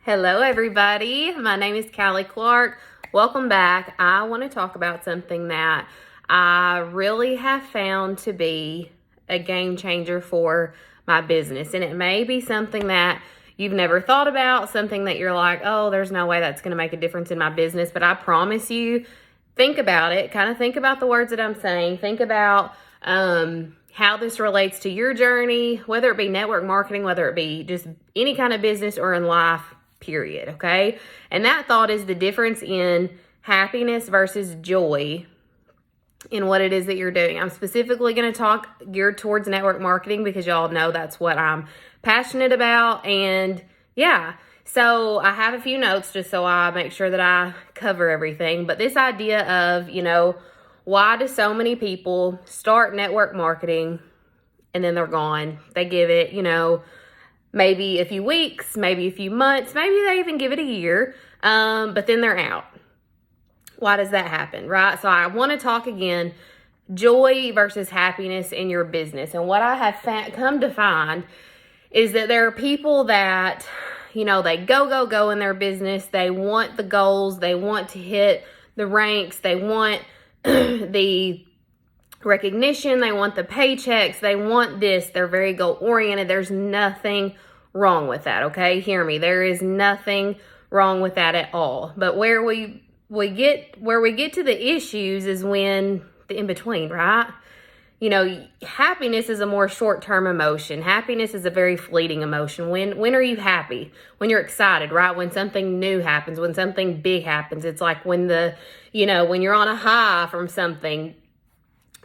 Hello, everybody. My name is Callie Clark. Welcome back. I want to talk about something that I really have found to be a game changer for my business. And it may be something that you've never thought about, something that you're like, oh, there's no way that's going to make a difference in my business. But I promise you, think about it. Kind of think about the words that I'm saying. Think about how this relates to your journey, whether it be network marketing, whether it be just any kind of business or in life, period. Okay. And that thought is the difference in happiness versus joy in what it is that you're doing. I'm specifically going to talk geared towards network marketing because y'all know that's what I'm passionate about. And yeah, so I have a few notes just so I make sure that I cover everything. But this idea of, why do so many people start network marketing and then they're gone? They give it, maybe a few weeks, maybe a few months, maybe they even give it a year, but then they're out. Why does that happen, right? So I want to talk again, joy versus happiness in your business. And what I have come to find is that there are people that, they go in their business. They want the goals. They want to hit the ranks. They want the recognition, they want the paychecks, they want this, they're very goal oriented. There's nothing wrong with that, okay? Hear me. There is nothing wrong with that at all. But where we get to the issues is when the in between, right? Happiness is a more short-term emotion. Happiness is a very fleeting emotion. When are you happy? When you're excited, right? When something new happens, when something big happens. It's like when when you're on a high from something,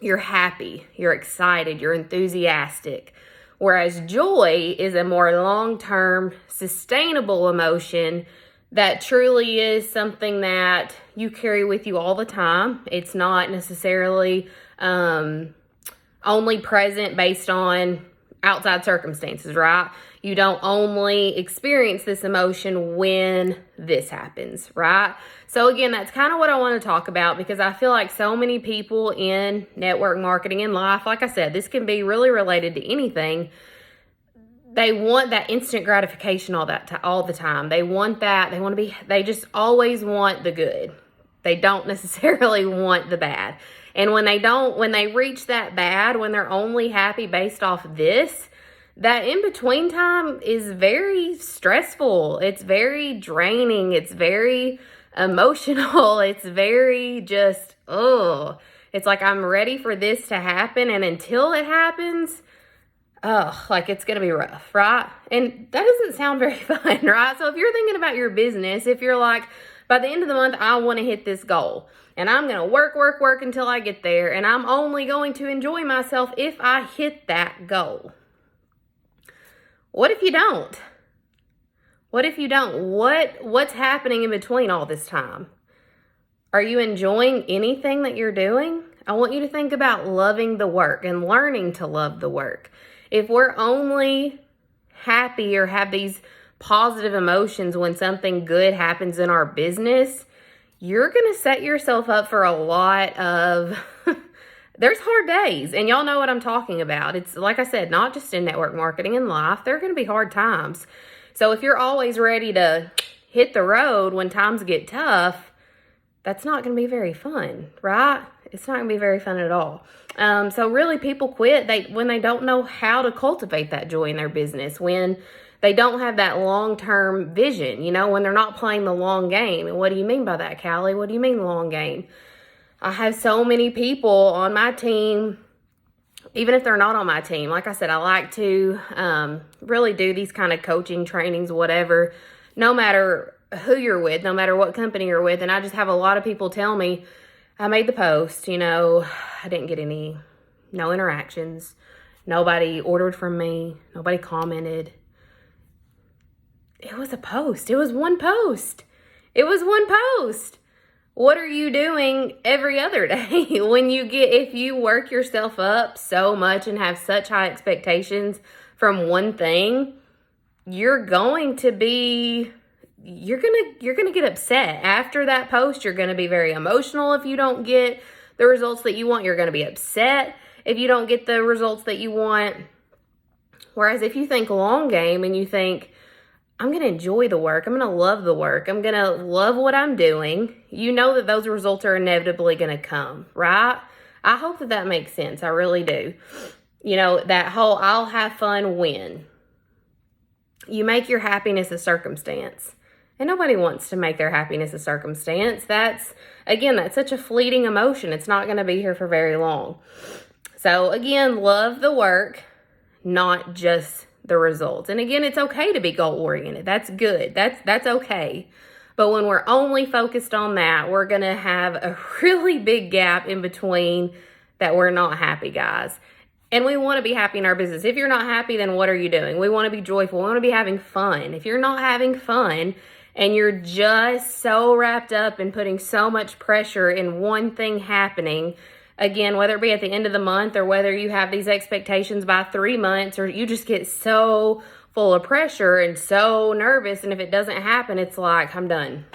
you're happy, you're excited, you're enthusiastic. Whereas joy is a more long-term, sustainable emotion that truly is something that you carry with you all the time. It's not necessarily only present based on outside circumstances, right? You don't only experience this emotion when this happens, right? So again, that's kind of what I want to talk about because I feel like so many people in network marketing in life, like I said, this can be really related to anything. They want that instant gratification all the time. They want that. They just always want the good. They don't necessarily want the bad. And when they reach that bad, when they're only happy based off this, that in-between time is very stressful. It's very draining. It's very emotional. It's very just, it's like I'm ready for this to happen. And until it happens, it's going to be rough, right? And that doesn't sound very fun, right? So if you're thinking about your business, if you're like, by the end of the month, I want to hit this goal. And I'm going to work until I get there. And I'm only going to enjoy myself if I hit that goal. What if you don't? What if you don't? What's happening in between all this time? Are you enjoying anything that you're doing? I want you to think about loving the work and learning to love the work. If we're only happy or have these positive emotions when something good happens in our business, you're going to set yourself up for a lot of there's hard days, and y'all know what I'm talking about. It's like I said, not just in network marketing, in life, there are going to be hard times. So if you're always ready to hit the road when times get tough, that's not going to be very fun, right? It's not going to be very fun at all. So really people quit when they don't know how to cultivate that joy in their business, when they don't have that long-term vision, when they're not playing the long game. And what do you mean by that, Callie? What do you mean the long game? I have so many people on my team, even if they're not on my team. Like I said, I like to really do these kind of coaching trainings, whatever, no matter who you're with, no matter what company you're with. And I just have a lot of people tell me, I made the post, I didn't get no interactions. Nobody ordered from me. Nobody commented. It was a post. It was one post. It was one post. What are you doing every other day? If you work yourself up so much and have such high expectations from one thing, you're going to get upset. After that post, you're going to be very emotional if you don't get the results that you want. You're going to be upset if you don't get the results that you want. Whereas if you think long game and you think, I'm going to enjoy the work. I'm going to love the work. I'm going to love what I'm doing. You know that those results are inevitably going to come, right? I hope that that makes sense. I really do. You know, that whole I'll have fun when. You make your happiness a circumstance. And nobody wants to make their happiness a circumstance. That's such a fleeting emotion. It's not going to be here for very long. So again, love the work, not just the results. And again, it's okay to be goal-oriented. That's good. That's okay. But when we're only focused on that, we're going to have a really big gap in between that we're not happy, guys. And we want to be happy in our business. If you're not happy, then what are you doing? We want to be joyful. We want to be having fun. If you're not having fun and you're just so wrapped up in putting so much pressure in one thing happening, again, whether it be at the end of the month or whether you have these expectations by 3 months, or you just get so full of pressure and so nervous, and if it doesn't happen, it's like, I'm done.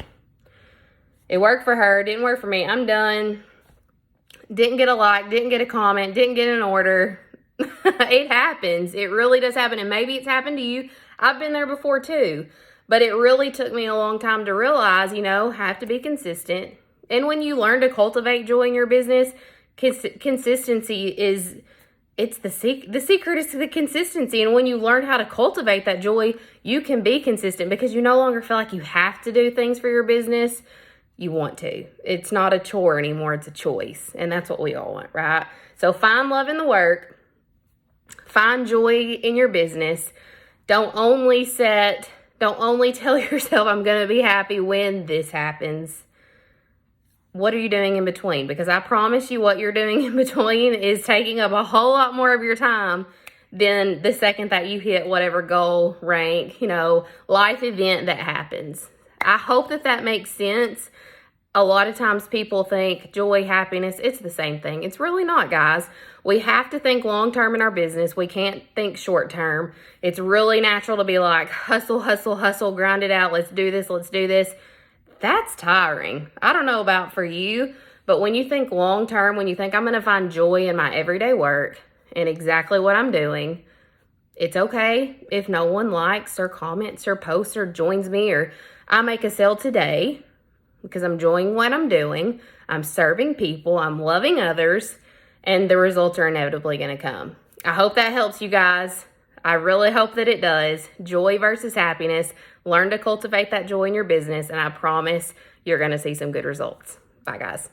It worked for her, didn't work for me, I'm done. Didn't get a like, didn't get a comment, didn't get an order. It happens. It really does happen, and maybe it's happened to you. I've been there before too, but it really took me a long time to realize, have to be consistent. And when you learn to cultivate joy in your business, consistency it's the secret is the consistency. And when you learn how to cultivate that joy, you can be consistent because you no longer feel like you have to do things for your business. You want to. It's not a chore anymore. It's a choice. And that's what we all want, right? So find love in the work. Find joy in your business. Don't only tell yourself I'm going to be happy when this happens. What are you doing in between? Because I promise you what you're doing in between is taking up a whole lot more of your time than the second that you hit whatever goal, rank, life event that happens. I hope that makes sense. A lot of times people think joy, happiness, it's the same thing. It's really not, guys. We have to think long-term in our business. We can't think short-term. It's really natural to be like, hustle, hustle, hustle, grind it out. Let's do this. That's tiring. I don't know about for you, but when you think long-term, when you think I'm going to find joy in my everyday work and exactly what I'm doing, it's okay if no one likes or comments or posts or joins me, or I make a sale today because I'm enjoying what I'm doing. I'm serving people. I'm loving others, and the results are inevitably going to come. I hope that helps you guys. I really hope that it does. Joy versus happiness. Learn to cultivate that joy in your business, and I promise you're going to see some good results. Bye, guys.